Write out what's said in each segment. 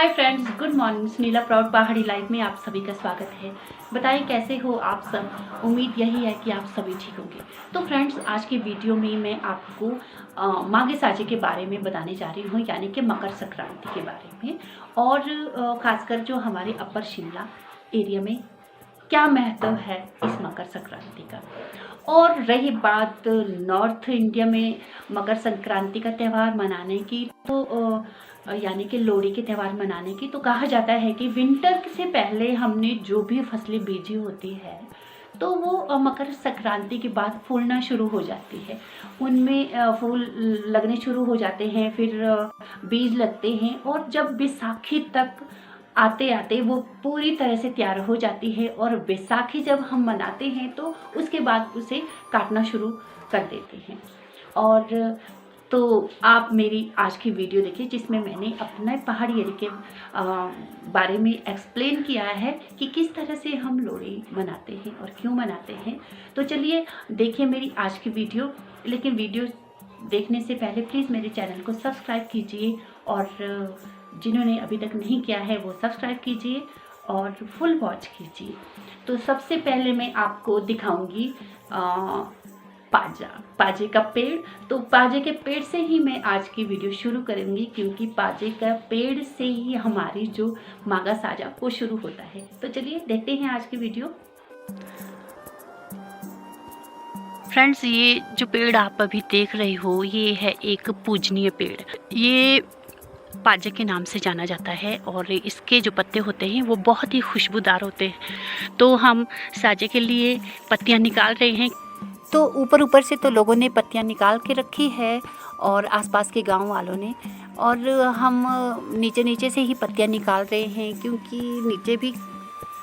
Hi friends, good morning. Sunila proud पहाड़ी life में आप सभी का स्वागत है। बताइए कैसे हो आप सब। उम्मीद यही है कि आप सभी ठीक होंगे। तो फ्रेंड्स, आज की वीडियो में मैं आपको माघी साझे के बारे में बताने जा रही हूँ, यानी कि मकर संक्रांति के बारे में। और ख़ासकर जो हमारे अपर शिमला एरिया में क्या महत्व है इस मकर संक्रांति का। और रही बात नॉर्थ इंडिया में मकर संक्रांति का त्यौहार मनाने की, तो यानी कि लोहड़ी के त्यौहार मनाने की, तो कहा जाता है कि विंटर से पहले हमने जो भी फसलें बीजी होती है तो वो मकर संक्रांति के बाद फूलना शुरू हो जाती है। उनमें फूल लगने शुरू हो जाते हैं, फिर बीज लगते हैं, और जब बैसाखी तक आते आते वो पूरी तरह से तैयार हो जाती है। और बैसाखी जब हम मनाते हैं तो उसके बाद उसे काटना शुरू कर देते हैं। और तो आप मेरी आज की वीडियो देखिए, जिसमें मैंने अपने पहाड़ी एरिया के बारे में एक्सप्लेन किया है कि किस तरह से हम लोहड़ी मनाते हैं और क्यों मनाते हैं। तो चलिए देखिए मेरी आज की वीडियो। लेकिन वीडियो देखने से पहले प्लीज़ मेरे चैनल को सब्सक्राइब कीजिए, और जिन्होंने अभी तक नहीं किया है वो सब्सक्राइब कीजिए और फुल वॉच कीजिए। तो सबसे पहले मैं आपको दिखाऊंगी पाजे का पेड़। तो पाजे के पेड़ से ही मैं आज की वीडियो शुरू करूंगी, क्योंकि पाजे का पेड़ से ही हमारी जो माघा साजा वो शुरू होता है। तो चलिए देखते हैं आज की वीडियो। फ्रेंड्स, ये जो पेड़ आप अभी देख रहे हो ये है एक पूजनीय पेड़। ये पाजे के नाम से जाना जाता है, और इसके जो पत्ते होते हैं वो बहुत ही खुशबूदार होते हैं। तो हम साजे के लिए पत्तियां निकाल रहे हैं। तो ऊपर से तो लोगों ने पत्तियां निकाल के रखी है, और आसपास के गांव वालों ने, और हम नीचे से ही पत्तियां निकाल रहे हैं, क्योंकि नीचे भी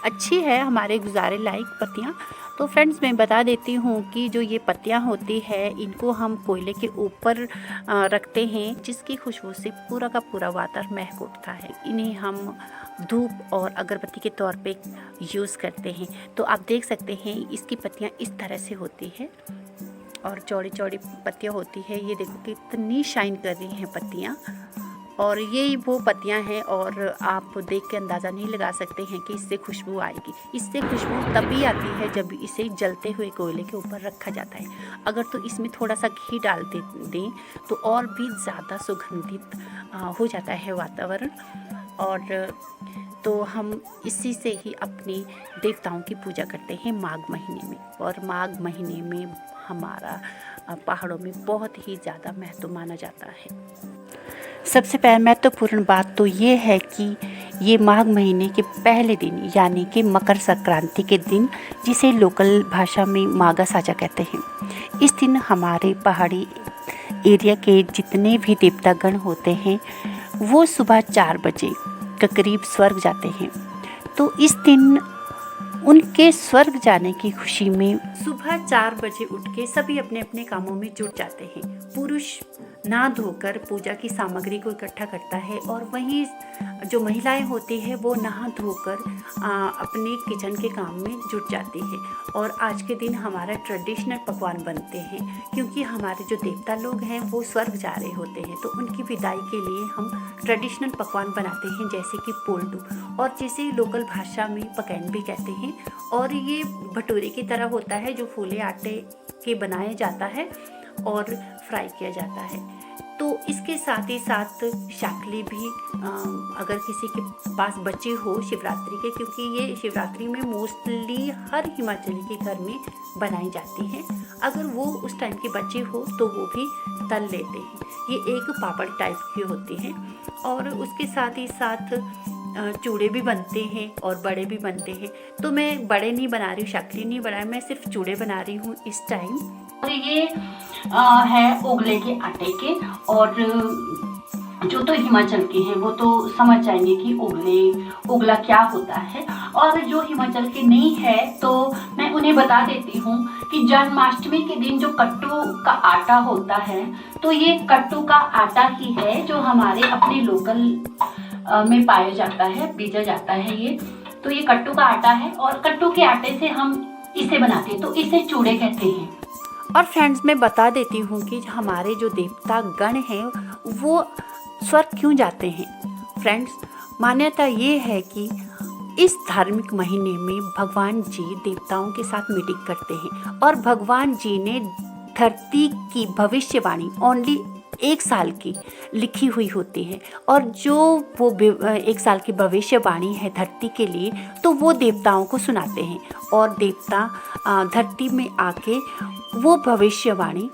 अच्छी है हमारे गुजारे लायक पत्तियां। तो फ्रेंड्स, मैं बता देती हूँ कि जो ये पत्तियां होती है इनको हम कोयले के ऊपर रखते हैं, जिसकी खुशबू से पूरा का पूरा वातावरण महक उठता है। इन्हें हम धूप और अगरबत्ती के तौर पे यूज़ करते हैं। तो आप देख सकते हैं इसकी पत्तियां इस तरह से होती है, और चौड़ी चौड़ी पत्तियां होती है। ये देखो कितनी शाइन कर रही हैं पत्तियां, और ये वो पत्तियां हैं। और आप देख के अंदाज़ा नहीं लगा सकते हैं कि इससे खुशबू आएगी। इससे खुशबू तभी आती है जब इसे जलते हुए कोयले के ऊपर रखा जाता है। अगर तो इसमें थोड़ा सा घी डाल दें तो और भी ज़्यादा सुगंधित हो जाता है वातावरण। और तो हम इसी से ही अपने देवताओं की पूजा करते हैं माघ महीने में। और माघ महीने में हमारा पहाड़ों में बहुत ही ज़्यादा महत्व माना जाता है। सबसे पहले महत्वपूर्ण बात तो ये है कि ये माघ महीने के पहले दिन, यानी कि मकर संक्रांति के दिन, जिसे लोकल भाषा में माघा साजा कहते हैं, इस दिन हमारे पहाड़ी एरिया के जितने भी देवतागण होते हैं वो सुबह 4 बजे के करीब स्वर्ग जाते हैं। तो इस दिन उनके स्वर्ग जाने की खुशी में सुबह 4 बजे उठ के सभी अपने अपने कामों में जुट जाते हैं। पुरुष नहा धोकर पूजा की सामग्री को इकट्ठा करता है, और वहीं जो महिलाएं होती है वो नहा धोकर अपने किचन के काम में जुट जाती है। और आज के दिन हमारा ट्रेडिशनल पकवान बनते हैं, क्योंकि हमारे जो देवता लोग हैं वो स्वर्ग जा रहे होते हैं। तो उनकी विदाई के लिए हम ट्रेडिशनल पकवान बनाते हैं, जैसे कि पोल्टू, और जिसे लोकल भाषा में पकैन भी कहते हैं। और ये भटूरे की तरह होता है, जो फूले आटे के बनाया जाता है और फ्राई किया जाता है। तो इसके साथ ही साथ शाकली भी अगर किसी के पास बच्चे हो शिवरात्रि के, क्योंकि ये शिवरात्रि में मोस्टली हर हिमाचली के घर में बनाई जाती है, अगर वो उस टाइम के बच्चे हो तो वो भी तल लेते हैं। ये एक पापड़ टाइप की होती है। और उसके साथ ही साथ चूड़े भी बनते हैं और बड़े भी बनते हैं। तो मैं बड़े नहीं बना रही हूँ, शाकली नहीं बना रही, मैं सिर्फ चूड़े बना रही हूँ इस टाइम। और ये है उगले के आटे के, और जो तो हिमाचल के हैं वो तो समझ जाएंगे कि उगला क्या होता है। और जो हिमाचल के नहीं है तो मैं उन्हें बता देती हूँ कि जन्माष्टमी के दिन जो कट्टू का आटा होता है, तो ये कट्टू का आटा ही है जो हमारे अपने लोकल में पाया जाता है, बीजा जाता है ये। तो ये कट्टू का आटा है, और कट्टू के आटे से हम इसे बनाते हैं, तो इसे चूड़े कहते हैं। और फ्रेंड्स, मैं बता देती हूँ कि हमारे जो देवता गण हैं वो स्वर्ग क्यों जाते हैं। फ्रेंड्स, मान्यता ये है कि इस धार्मिक महीने में भगवान जी देवताओं के साथ मीटिंग करते हैं और भगवान जी ने धरती की भविष्यवाणी ओनली 1 साल की लिखी हुई होती है, और जो वो 1 साल की भविष्यवाणी है धरती के लिए, तो वो देवताओं को सुनाते हैं और देवता धरती में आके वो भविष्यवाणी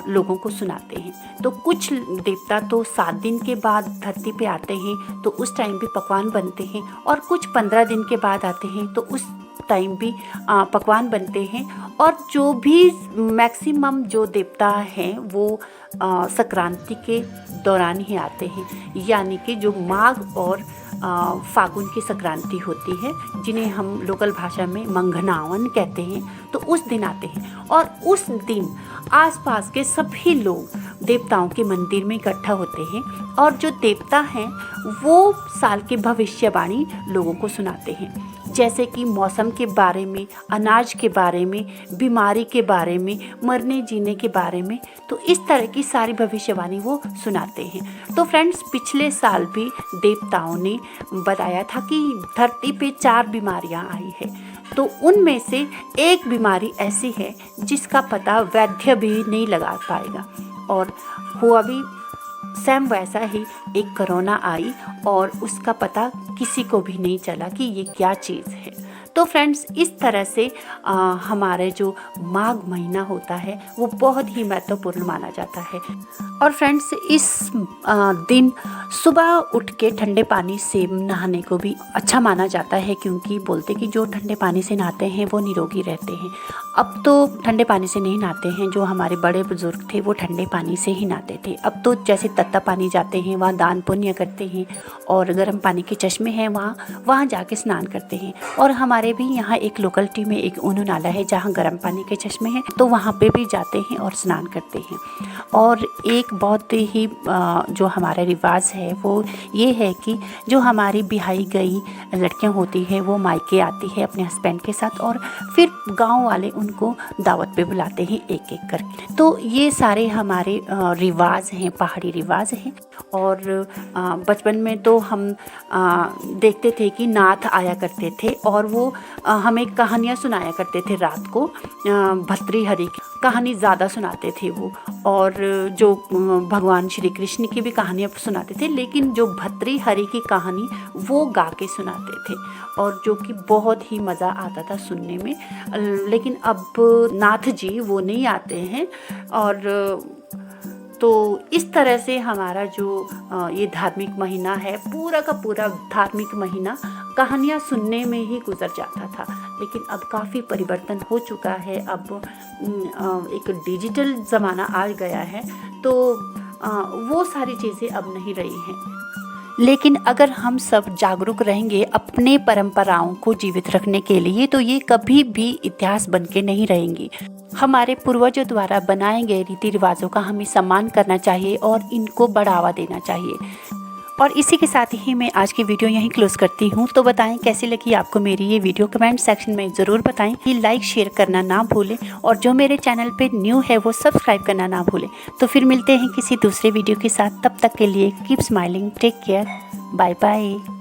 लोगों को सुनाते हैं। तो कुछ देवता तो 7 दिन के बाद धरती पे आते हैं, तो उस टाइम भी पकवान बनते हैं, और कुछ 15 दिन के बाद आते हैं, तो उस टाइम भी पकवान बनते हैं। और जो भी मैक्सिमम जो देवता हैं वो संक्रांति के दौरान ही आते हैं, यानी कि जो माघ और फागुन की संक्रांति होती है, जिन्हें हम लोकल भाषा में मंघनावन कहते हैं, तो उस दिन आते हैं। और उस दिन आसपास के सभी लोग देवताओं के मंदिर में इकट्ठा होते हैं, और जो देवता हैं वो साल की भविष्यवाणी लोगों को सुनाते हैं, जैसे कि मौसम के बारे में, अनाज के बारे में, बीमारी के बारे में, मरने जीने के बारे में। तो इस तरह की सारी भविष्यवाणी वो सुनाते हैं। तो फ्रेंड्स, पिछले साल भी देवताओं ने बताया था कि धरती पे 4 बीमारियां आई है, तो उनमें से एक बीमारी ऐसी है जिसका पता वैद्य भी नहीं लगा पाएगा, और हुआ भी सेम वैसा ही एक कोरोना आई और उसका पता किसी को भी नहीं चला कि ये क्या चीज़ है। तो फ्रेंड्स, इस तरह से हमारे जो माघ महीना होता है वो बहुत ही महत्वपूर्ण माना जाता है। और फ्रेंड्स, इस दिन सुबह उठ के ठंडे पानी से नहाने को भी अच्छा माना जाता है, क्योंकि बोलते कि जो ठंडे पानी से नहाते हैं वो निरोगी रहते हैं। अब तो ठंडे पानी से नहीं नहाते हैं, जो हमारे बड़े बुजुर्ग थे वो ठंडे पानी से ही नहाते थे। अब तो जैसे तत्ता पानी जाते हैं, वहाँ दान पुण्य करते हैं, और गर्म पानी के चश्मे हैं वहाँ जाके स्नान करते हैं। और हमारे भी यहाँ एक लोकलिटी में एक ऊनो नाला है जहाँ गर्म पानी के चश्मे हैं, तो वहाँ पे भी जाते हैं और स्नान करते हैं। और एक बहुत ही जो हमारा रिवाज है वो ये है कि जो हमारी बिहाई गई लड़कियाँ होती हैं वो मायके आती है अपने हस्बैंड के साथ, और फिर गाँव वाले उनको दावत पे बुलाते हैं एक एक करके। तो ये सारे हमारे रिवाज हैं, पहाड़ी रिवाज हैं। और बचपन में तो हम देखते थे कि नाथ आया करते थे और वो हमें कहानियाँ सुनाया करते थे रात को। भर्तृहरि की कहानी ज़्यादा सुनाते थे वो, और जो भगवान श्री कृष्ण की भी कहानियाँ सुनाते थे, लेकिन जो भर्तृहरि की कहानी वो गा के सुनाते थे, और जो कि बहुत ही मज़ा आता था सुनने में। लेकिन अब नाथ जी वो नहीं आते हैं। और तो इस तरह से हमारा जो ये धार्मिक महीना है, पूरा का पूरा धार्मिक महीना कहानियाँ सुनने में ही गुजर जाता था। लेकिन अब काफ़ी परिवर्तन हो चुका है, अब एक डिजिटल ज़माना आ गया है, तो वो सारी चीज़ें अब नहीं रही हैं। लेकिन अगर हम सब जागरूक रहेंगे अपने परंपराओं को जीवित रखने के लिए, तो ये कभी भी इतिहास बन के नहीं रहेंगी। हमारे पूर्वजों द्वारा बनाए गए रीति रिवाजों का हमें सम्मान करना चाहिए और इनको बढ़ावा देना चाहिए। और इसी के साथ ही मैं आज की वीडियो यहीं क्लोज करती हूँ। तो बताएं कैसी लगी आपको मेरी ये वीडियो, कमेंट सेक्शन में ज़रूर बताएं। कि लाइक शेयर करना ना भूलें, और जो मेरे चैनल पे न्यू है वो सब्सक्राइब करना ना भूलें। तो फिर मिलते हैं किसी दूसरे वीडियो के साथ, तब तक के लिए keep smiling, take care, bye bye.